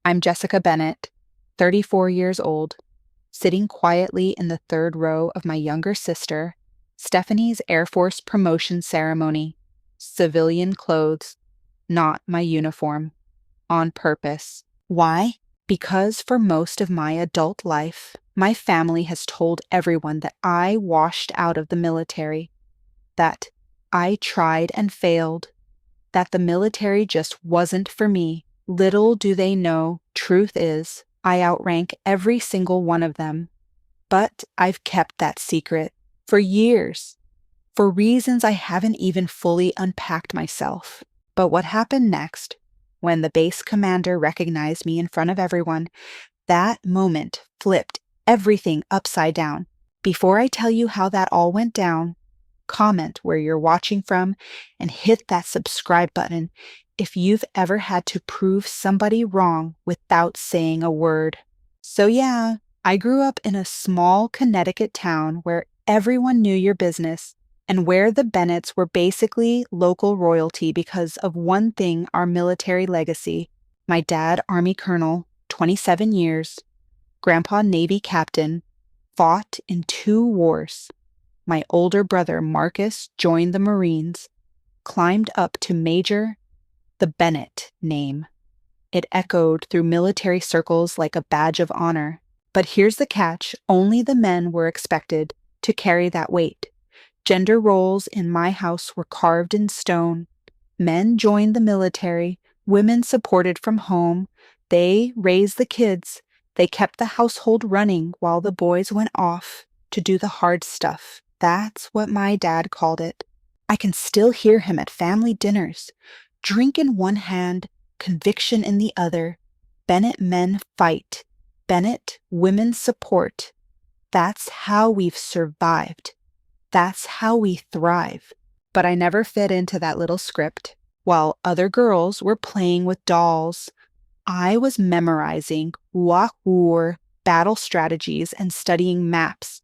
I'm Jessica Bennett, 34 years old, sitting quietly in the third row of my younger sister, Stephanie's Air Force promotion ceremony, civilian clothes, not my uniform, on purpose. Why? Because for most of my adult life, my family has told everyone that I washed out of the military, that I tried and failed, that the military just wasn't for me. Little do they know, truth is, I outrank every single one of them. But I've kept that secret for years, for reasons I haven't even fully unpacked myself. But what happened next, when the base commander recognized me in front of everyone, that moment flipped everything upside down. Before I tell you how that all went down, comment where you're watching from and hit that subscribe button if you've ever had to prove somebody wrong without saying a word. So yeah, I grew up in a small Connecticut town where everyone knew your business and where the Bennetts were basically local royalty because of one thing: our military legacy. My dad, Army Colonel, 27 years, Grandpa, Navy Captain, fought in 2 wars. My older brother, Marcus, joined the Marines, climbed up to Major, the Bennett name. It echoed through military circles like a badge of honor. But here's the catch: only the men were expected to carry that weight. Gender roles in my house were carved in stone. Men joined the military, women supported from home. They raised the kids. They kept the household running while the boys went off to do the hard stuff. That's what my dad called it. I can still hear him at family dinners, drink in one hand, conviction in the other. Bennett men fight. Bennett women support. That's how we've survived. That's how we thrive. But I never fit into that little script. While other girls were playing with dolls, I was memorizing Wahur battle strategies and studying maps.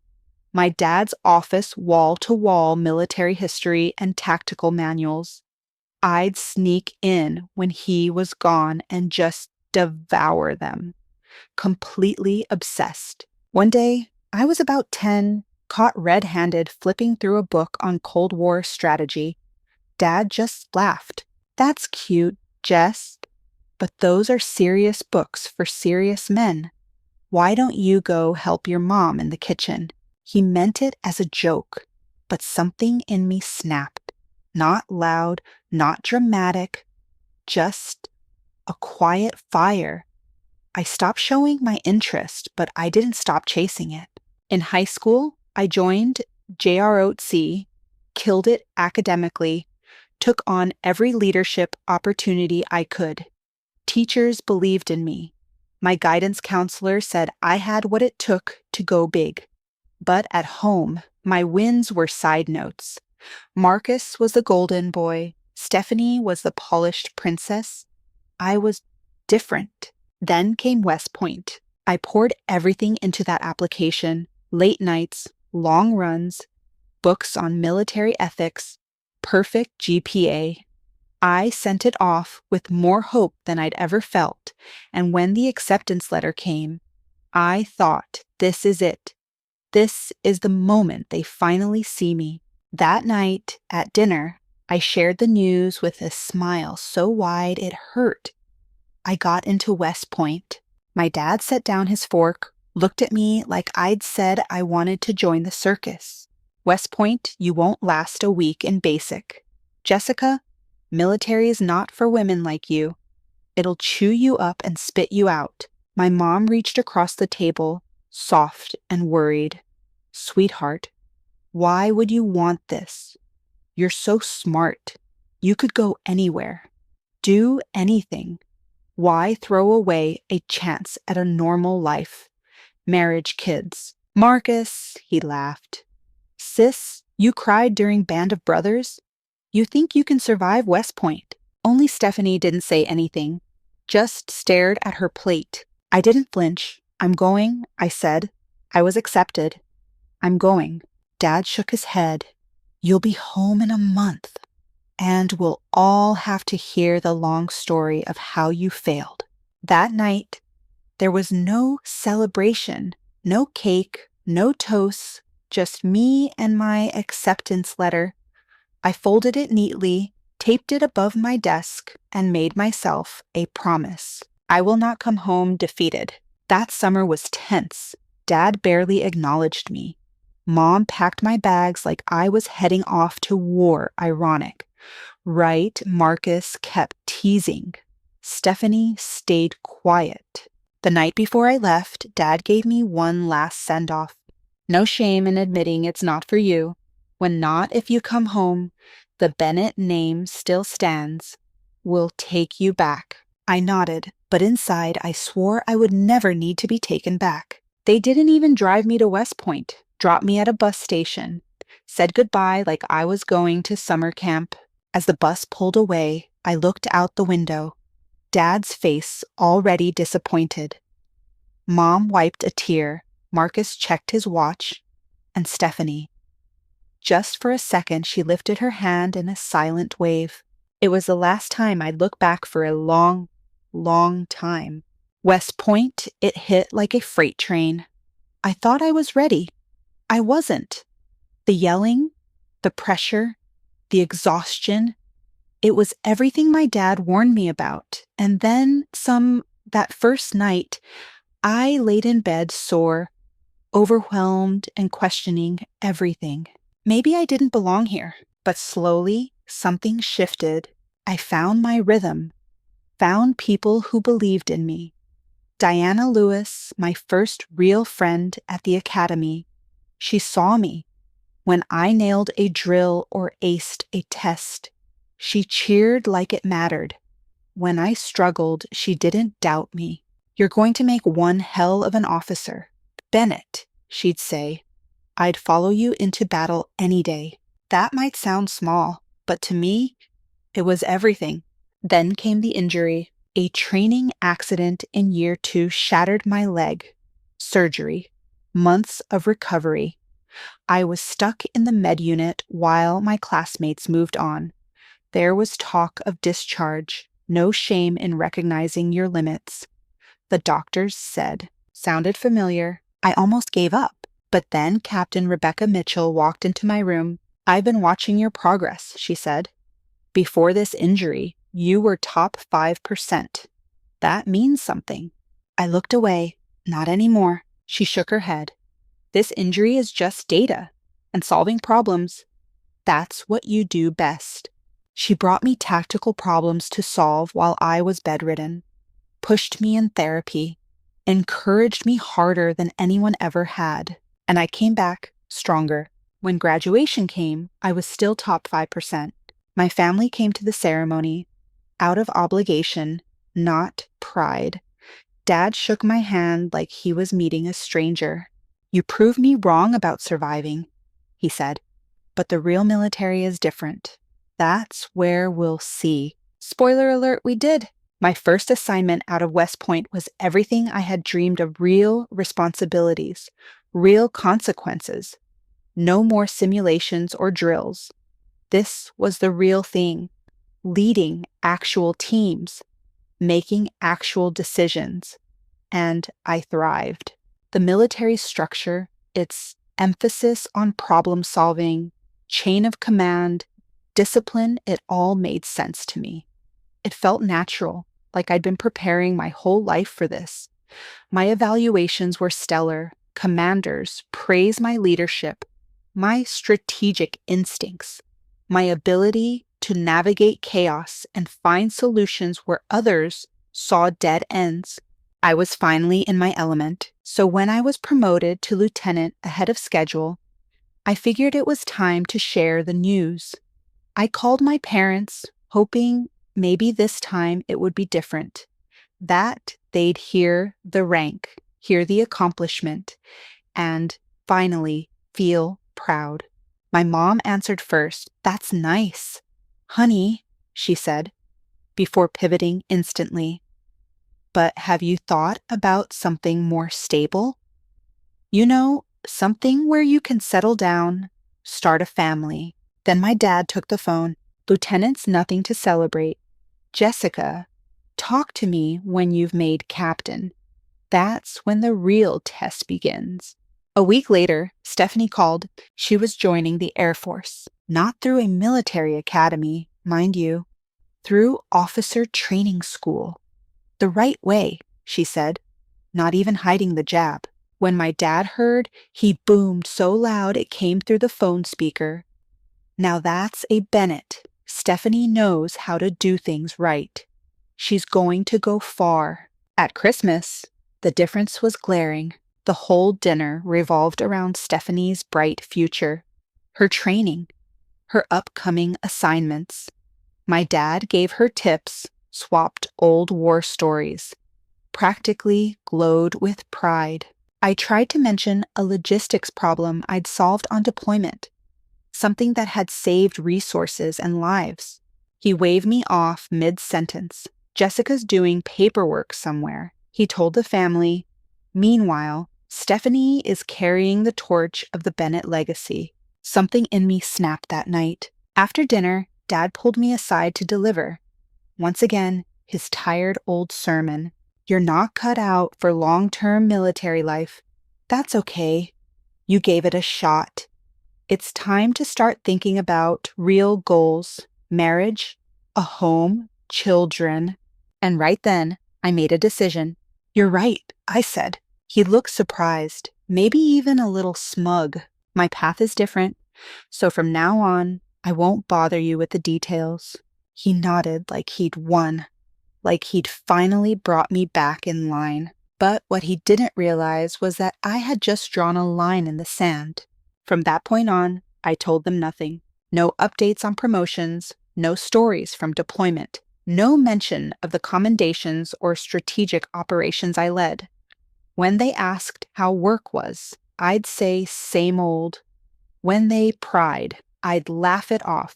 My dad's office wall-to-wall military history and tactical manuals. I'd sneak in when he was gone and just devour them. Completely obsessed. One day, I was about 10, caught red-handed flipping through a book on Cold War strategy. Dad just laughed. "That's cute, Jess. But those are serious books for serious men. Why don't you go help your mom in the kitchen?" He meant it as a joke, but something in me snapped. Not loud, not dramatic, just a quiet fire. I stopped showing my interest, but I didn't stop chasing it. In high school, I joined JROTC, killed it academically, took on every leadership opportunity I could. Teachers believed in me. My guidance counselor said I had what it took to go big. But at home, my wins were side notes. Marcus was the golden boy. Stephanie was the polished princess. I was different. Then came West Point. I poured everything into that application: late nights, long runs, books on military ethics, perfect GPA. I sent it off with more hope than I'd ever felt, and when the acceptance letter came, I thought, this is it. This is the moment they finally see me. That night at dinner, I shared the news with a smile so wide it hurt. I got into West Point. My dad set down his fork, looked at me like I'd said I wanted to join the circus. "West Point, you won't last a week in basic. Jessica, military is not for women like you. It'll chew you up and spit you out." My mom reached across the table, soft and worried. "Sweetheart, why would you want this? You're so smart. You could go anywhere. Do anything. Why throw away a chance at a normal life? Marriage, kids." "Marcus," he laughed. "Sis, you cried during Band of Brothers? You think you can survive West Point?" Only Stephanie didn't say anything, just stared at her plate. I didn't flinch. "I'm going," I said. I was accepted. "I'm going." Dad shook his head. "You'll be home in a month, and we'll all have to hear the long story of how you failed." That night, there was no celebration, no cake, no toast, just me and my acceptance letter. I folded it neatly, taped it above my desk, and made myself a promise. I will not come home defeated. That summer was tense. Dad barely acknowledged me. Mom packed my bags like I was heading off to war, ironic. Right, Marcus kept teasing. Stephanie stayed quiet. The night before I left, Dad gave me one last send-off. No shame in admitting it's not for you. When not, if you come home, the Bennett name still stands. We'll take you back. I nodded, but inside I swore I would never need to be taken back. They didn't even drive me to West Point, dropped me at a bus station, said goodbye like I was going to summer camp. As the bus pulled away, I looked out the window. Dad's face already disappointed. Mom wiped a tear. Marcus checked his watch. And Stephanie. Just for a second, she lifted her hand in a silent wave. It was the last time I'd look back for a long, long time. West Point, it hit like a freight train. I thought I was ready. I wasn't. The yelling, the pressure, the exhaustion, it was everything my dad warned me about. And then that first night, I laid in bed sore, overwhelmed and questioning everything. Maybe I didn't belong here, but slowly something shifted. I found my rhythm, found people who believed in me. Diana Lewis, my first real friend at the academy, she saw me. When I nailed a drill or aced a test, she cheered like it mattered. When I struggled, she didn't doubt me. You're going to make one hell of an officer. Bennett, she'd say. I'd follow you into battle any day. That might sound small, but to me, it was everything. Then came the injury. A training accident in year 2 shattered my leg. Surgery. Months of recovery. I was stuck in the med unit while my classmates moved on. There was talk of discharge. No shame in recognizing your limits. The doctors said. Sounded familiar. I almost gave up. But then Captain Rebecca Mitchell walked into my room. I've been watching your progress, she said. Before this injury, you were top 5%. That means something. I looked away. Not anymore. She shook her head. This injury is just data, and solving problems. That's what you do best. She brought me tactical problems to solve while I was bedridden, pushed me in therapy, encouraged me harder than anyone ever had. And I came back stronger. When graduation came, I was still top 5%. My family came to the ceremony out of obligation, not pride. Dad shook my hand like he was meeting a stranger. You proved me wrong about surviving, he said. But the real military is different. That's where we'll see. Spoiler alert, we did. My first assignment out of West Point was everything I had dreamed of: real responsibilities, real consequences. No more simulations or drills. This was the real thing. Leading actual teams, making actual decisions. And I thrived. The military structure, its emphasis on problem solving, chain of command, discipline, it all made sense to me. It felt natural, like I'd been preparing my whole life for this. My evaluations were stellar. Commanders praised my leadership, my strategic instincts, my ability to navigate chaos and find solutions where others saw dead ends. I was finally in my element, so when I was promoted to lieutenant ahead of schedule, I figured it was time to share the news. I called my parents, hoping maybe this time it would be different, that they'd hear the rank, hear the accomplishment, and finally feel proud. My mom answered first. That's nice. Honey, she said, before pivoting instantly. But have you thought about something more stable? You know, something where you can settle down, start a family. Then my dad took the phone. Lieutenant's nothing to celebrate. Jessica, Talk to me when you've made captain. That's when the real test begins. A week later, Stephanie called. She was joining the Air Force, not through a military academy, mind you, through officer training school. The right way, she said, not even hiding the jab. When my dad heard, he boomed so loud it came through the phone speaker. Now that's a Bennett. Stephanie knows how to do things right. She's going to go far. At Christmas, the difference was glaring. The whole dinner revolved around Stephanie's bright future, her training, her upcoming assignments. My dad gave her tips, swapped old war stories, practically glowed with pride. I tried to mention a logistics problem I'd solved on deployment, something that had saved resources and lives. He waved me off mid-sentence. Jessica's doing paperwork somewhere, he told the family. Meanwhile, Stephanie is carrying the torch of the Bennett legacy. Something in me snapped that night. After dinner, Dad pulled me aside to deliver. Once again, his tired old sermon. You're not cut out for long-term military life. That's okay. You gave it a shot. It's time to start thinking about real goals, marriage, a home, children. And right then, I made a decision. You're right, I said. He looked surprised, maybe even a little smug. My path is different, so from now on, I won't bother you with the details. He nodded like he'd won, like he'd finally brought me back in line. But what he didn't realize was that I had just drawn a line in the sand. From that point on, I told them nothing. No updates on promotions, no stories from deployment, no mention of the commendations or strategic operations I led. When they asked how work was, I'd say same old. When they pried, I'd laugh it off.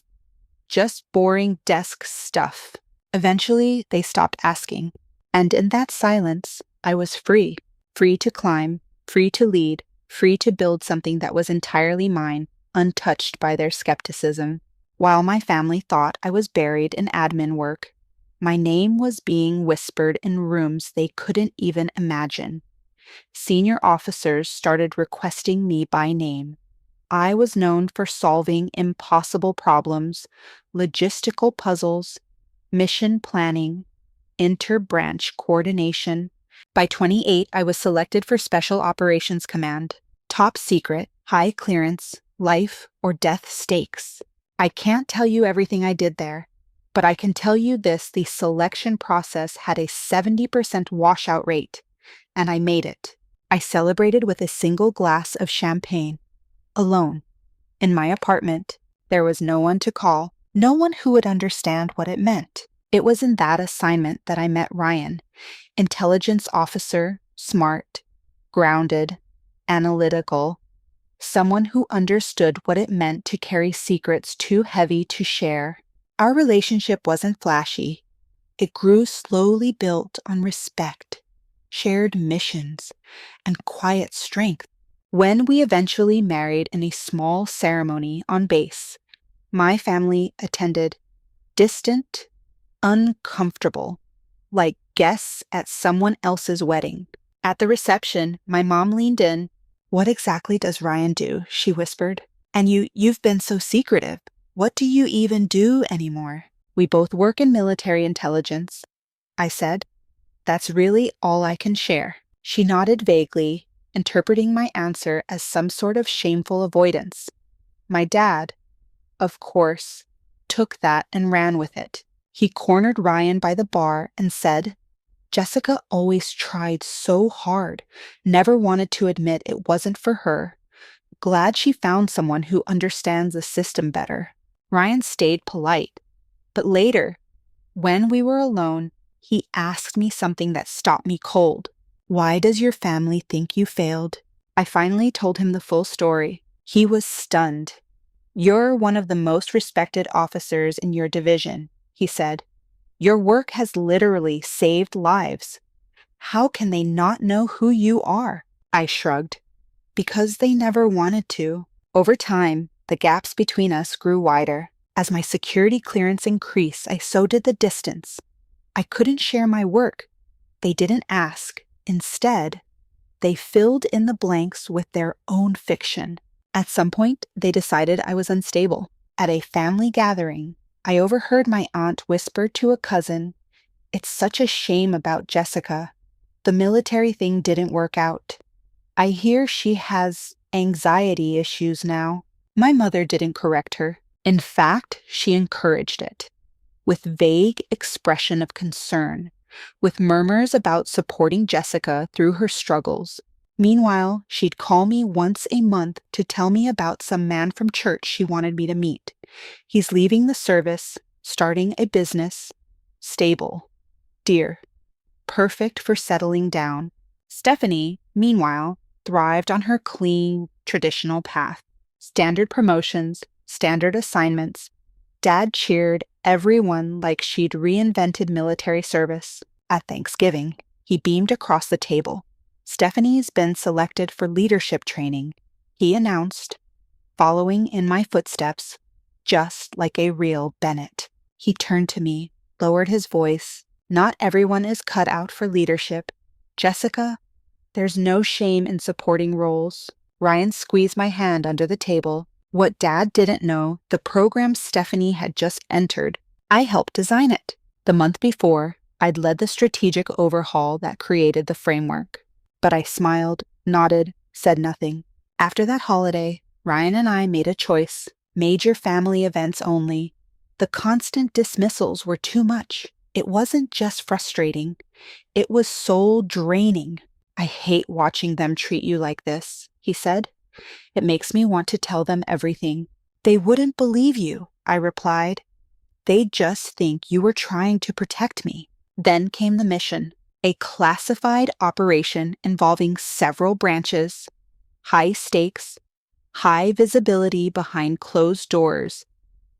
Just boring desk stuff. Eventually, they stopped asking. And in that silence, I was free. Free to climb, free to lead, free to build something that was entirely mine, untouched by their skepticism. While my family thought I was buried in admin work, my name was being whispered in rooms they couldn't even imagine. Senior officers started requesting me by name. I was known for solving impossible problems, logistical puzzles, mission planning, inter-branch coordination. By 28, I was selected for Special Operations Command. Top secret, high clearance, life or death stakes. I can't tell you everything I did there, but I can tell you this: the selection process had a 70% washout rate, and I made it. I celebrated with a single glass of champagne, alone, in my apartment. There was no one to call, no one who would understand what it meant. It was in that assignment that I met Ryan, intelligence officer, smart, grounded, analytical, someone who understood what it meant to carry secrets too heavy to share. Our relationship wasn't flashy. It grew slowly, built on respect, shared missions, and quiet strength. When we eventually married in a small ceremony on base, my family attended, distant, uncomfortable, like guests at someone else's wedding. At the reception, my mom leaned in. "What exactly does Ryan do?" she whispered. "And you've been so secretive. What do you even do anymore?" "We both work in military intelligence," I said. "That's really all I can share." She nodded vaguely, interpreting my answer as some sort of shameful avoidance. My dad, of course, took that and ran with it. He cornered Ryan by the bar and said, "Jessica always tried so hard, never wanted to admit it wasn't for her. Glad she found someone who understands the system better." Ryan stayed polite, but later, when we were alone, he asked me something that stopped me cold. "Why does your family think you failed?" I finally told him the full story. He was stunned. "You're one of the most respected officers in your division," he said. "Your work has literally saved lives. How can they not know who you are?" I shrugged. "Because they never wanted to." Over time, the gaps between us grew wider. As my security clearance increased, so did the distance. I couldn't share my work. They didn't ask. Instead, they filled in the blanks with their own fiction. At some point, they decided I was unstable. At a family gathering, I overheard my aunt whisper to a cousin, "It's such a shame about Jessica. The military thing didn't work out. I hear she has anxiety issues now." My mother didn't correct her. In fact, she encouraged it, with vague expression of concern, with murmurs about supporting Jessica through her struggles. Meanwhile, she'd call me once a month to tell me about some man from church she wanted me to meet. He's leaving the service, starting a business, stable, dear, perfect for settling down. Stephanie, meanwhile, thrived on her clean, traditional path. Standard promotions, standard assignments. Dad cheered everyone like she'd reinvented military service. At Thanksgiving, he beamed across the table. "Stephanie's been selected for leadership training," he announced, following in my footsteps, just like a real Bennett. He turned to me, lowered his voice. "Not everyone is cut out for leadership. Jessica, there's no shame in supporting roles." Ryan squeezed my hand under the table. What Dad didn't know, the program Stephanie had just entered, I helped design it. The month before, I'd led the strategic overhaul that created the framework. But I smiled, nodded, said nothing. After that holiday, Ryan and I made a choice: major family events only. The constant dismissals were too much. It wasn't just frustrating, it was soul-draining. "I hate watching them treat you like this," he said. "It makes me want to tell them everything." "They wouldn't believe you," I replied. "They'd just think you were trying to protect me." Then came the mission, a classified operation involving several branches, high stakes, high visibility behind closed doors.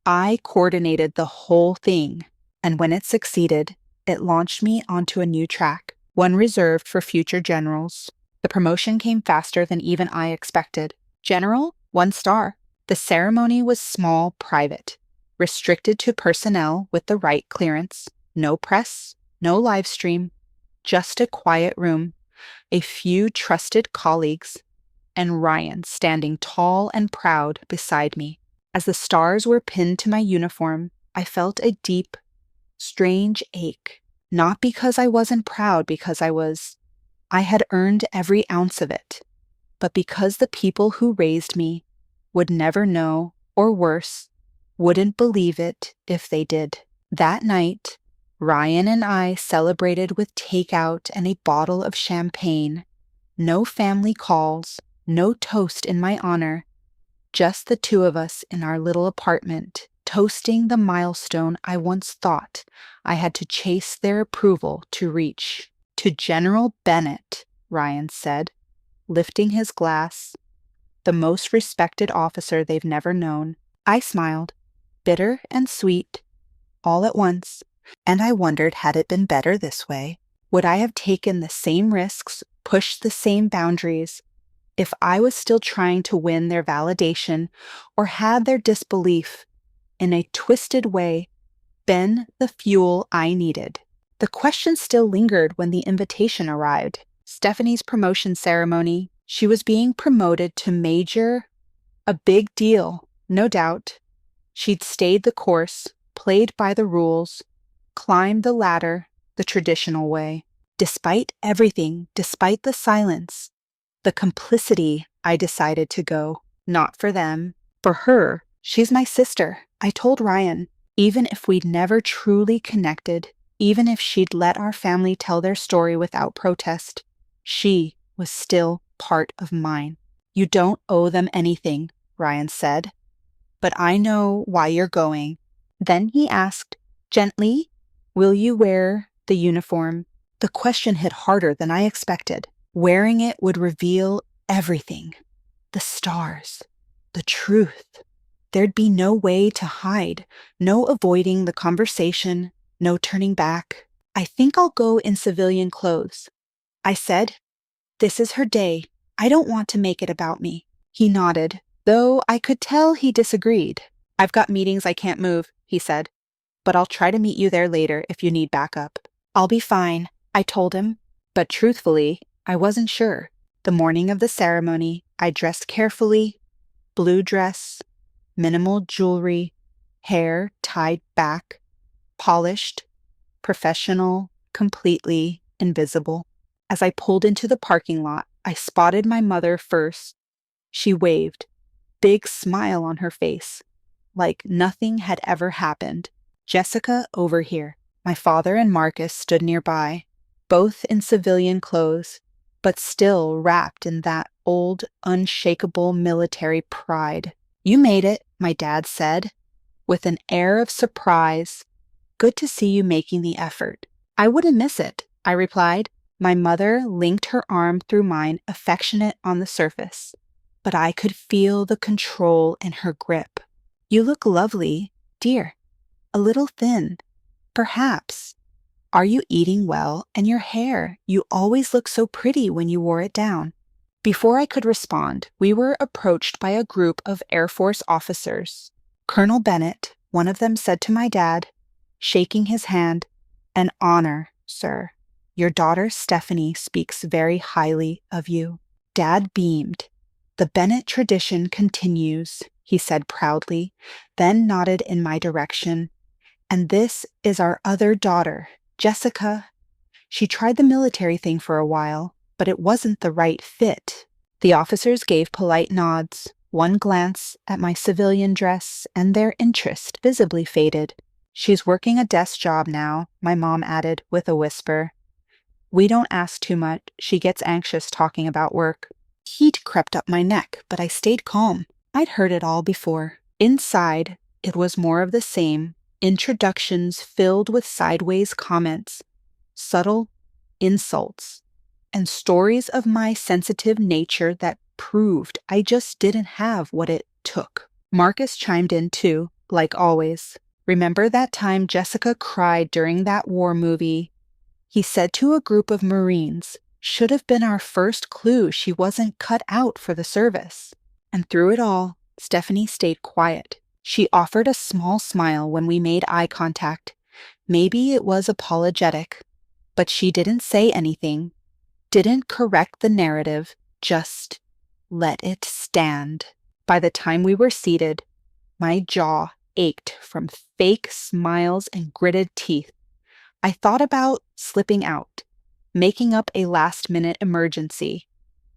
I coordinated the whole thing, and when it succeeded, it launched me onto a new track, one reserved for future generals. The promotion came faster than even I expected. General, 1 star. The ceremony was small, private, restricted to personnel with the right clearance. No press, no live stream, just a quiet room, a few trusted colleagues, and Ryan standing tall and proud beside me. As the stars were pinned to my uniform, I felt a deep, strange ache. Not because I wasn't proud, because I had earned every ounce of it, but because the people who raised me would never know, or worse, wouldn't believe it if they did. That night, Ryan and I celebrated with takeout and a bottle of champagne. No family calls, no toast in my honor, just the two of us in our little apartment, toasting the milestone I once thought I had to chase their approval to reach. "To General Bennett," Ryan said, lifting his glass, "the most respected officer they've never known." I smiled, bitter and sweet, all at once, and I wondered, had it been better this way? Would I have taken the same risks, pushed the same boundaries, if I was still trying to win their validation, or had their disbelief, in a twisted way, been the fuel I needed? The question still lingered when the invitation arrived. Stephanie's promotion ceremony. She was being promoted to major, a big deal, no doubt. She'd stayed the course, played by the rules, climbed the ladder the traditional way. Despite everything, despite the silence, the complicity, I decided to go. Not for them. For her. She's my sister. I told Ryan, even if we'd never truly connected, even if she'd let our family tell their story without protest, she was still part of mine. "You don't owe them anything," Ryan said, "but I know why you're going." Then he asked, gently, "Will you wear the uniform?" The question hit harder than I expected. Wearing it would reveal everything. The stars. The truth. There'd be no way to hide, no avoiding the conversation, no turning back. "I think I'll go in civilian clothes," I said. "This is her day. I don't want to make it about me." He nodded, though I could tell he disagreed. "I've got meetings I can't move," he said. but I'll try to meet you there later if you need backup. I'll be fine, I told him, but truthfully, I wasn't sure. The morning of the ceremony, I dressed carefully, blue dress, minimal jewelry, hair tied back, polished, professional, completely invisible. As I pulled into the parking lot, I spotted my mother first. She waved, big smile on her face, like nothing had ever happened. Jessica, over here. My father and Marcus stood nearby, both in civilian clothes, but still wrapped in that old, unshakable military pride. You made it, my dad said, with an air of surprise. Good to see you making the effort. I wouldn't miss it, I replied. My mother linked her arm through mine, affectionate on the surface, but I could feel the control in her grip. You look lovely, dear. A little thin, perhaps. Are you eating well? And your hair, you always looked so pretty when you wore it down. Before I could respond, we were approached by a group of Air Force officers. Colonel Bennett, one of them, said to my dad, shaking his hand, "An honor, sir. Your daughter Stephanie speaks very highly of you." Dad beamed. "The Bennett tradition continues," he said proudly, then nodded in my direction. "And this is our other daughter, Jessica. She tried the military thing for a while, but it wasn't the right fit." The officers gave polite nods, one glance at my civilian dress, and their interest visibly faded. "She's working a desk job now," my mom added with a whisper. "We don't ask too much. She gets anxious talking about work." Heat crept up my neck, but I stayed calm. I'd heard it all before. Inside, it was more of the same. Introductions filled with sideways comments, subtle insults, and stories of my sensitive nature that proved I just didn't have what it took. Marcus chimed in too, like always. "Remember that time Jessica cried during that war movie?" he said to a group of Marines. "Should have been our first clue she wasn't cut out for the service." And through it all, Stephanie stayed quiet. She offered a small smile when we made eye contact. Maybe it was apologetic, but she didn't say anything, didn't correct the narrative, just let it stand. By the time we were seated, my jaw ached from fake smiles and gritted teeth. I thought about slipping out, making up a last-minute emergency.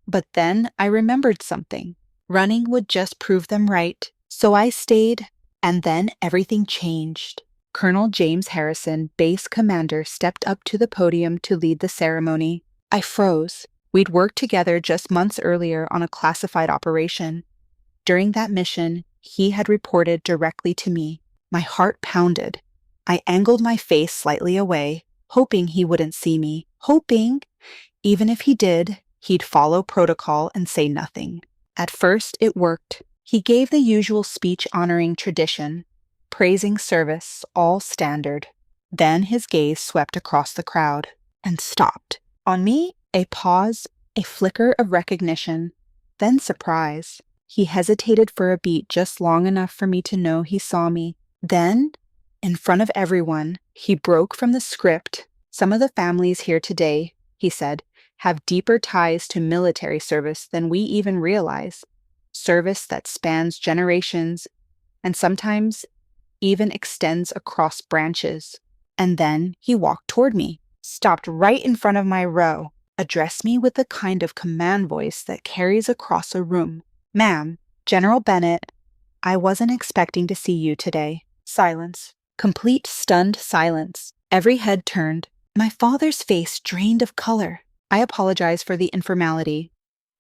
But then I remembered something. Running would just prove them right. So I stayed, and then everything changed. Colonel James Harrison, base commander, stepped up to the podium to lead the ceremony. I froze. We'd worked together just months earlier on a classified operation. During that mission, he had reported directly to me. My heart pounded. I angled my face slightly away, hoping he wouldn't see me, hoping, even if he did, he'd follow protocol and say nothing. At first, it worked. He gave the usual speech honoring tradition, praising service, all standard. Then his gaze swept across the crowd and stopped. On me, a pause, a flicker of recognition, then surprise. He hesitated for a beat, just long enough for me to know he saw me. Then, in front of everyone, he broke from the script. "Some of the families here today," he said, "have deeper ties to military service than we even realize. Service that spans generations and sometimes even extends across branches." And then he walked toward me, stopped right in front of my row, addressed me with the kind of command voice that carries across a room. "Ma'am, General Bennett, I wasn't expecting to see you today." Silence. Complete stunned silence. Every head turned. My father's face drained of color. "I apologize for the informality.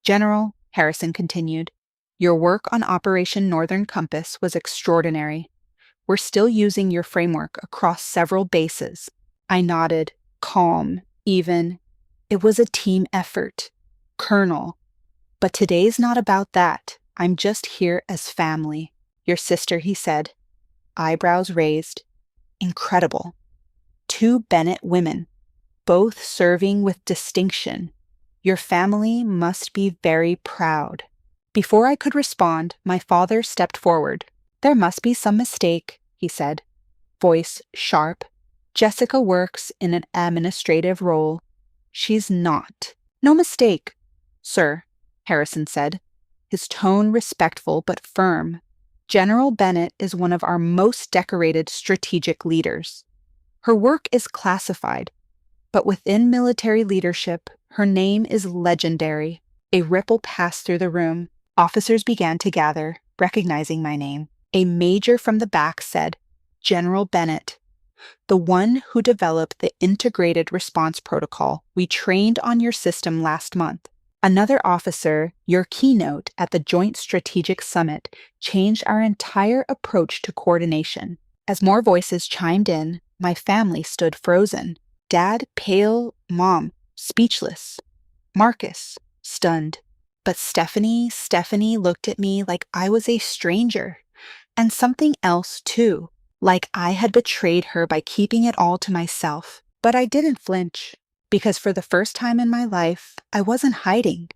General," Harrison continued, "your work on Operation Northern Compass was extraordinary. We're still using your framework across several bases." I nodded, calm, even. "It was a team effort, Colonel. But today's not about that. I'm just here as family." "Your sister," he said, eyebrows raised. "Incredible. 2 Bennett women, both serving with distinction. Your family must be very proud." Before I could respond, my father stepped forward. "There must be some mistake," he said. voice sharp. Jessica works in an administrative role. She's not. No mistake, sir, Harrison said, his tone respectful but firm. General Bennett is one of our most decorated strategic leaders. Her work is classified, but within military leadership, her name is legendary. A ripple passed through the room. Officers began to gather, recognizing my name. A major from the back said, General Bennett, the one who developed the integrated response protocol we trained on your system last month. Another officer, your keynote at the Joint Strategic Summit changed our entire approach to coordination. As more voices chimed in, my family stood frozen. Dad, pale, Mom, speechless. Marcus, stunned. But Stephanie looked at me like I was a stranger. And something else, too, like I had betrayed her by keeping it all to myself. But I didn't flinch, because for the first time in my life, I wasn't hiding.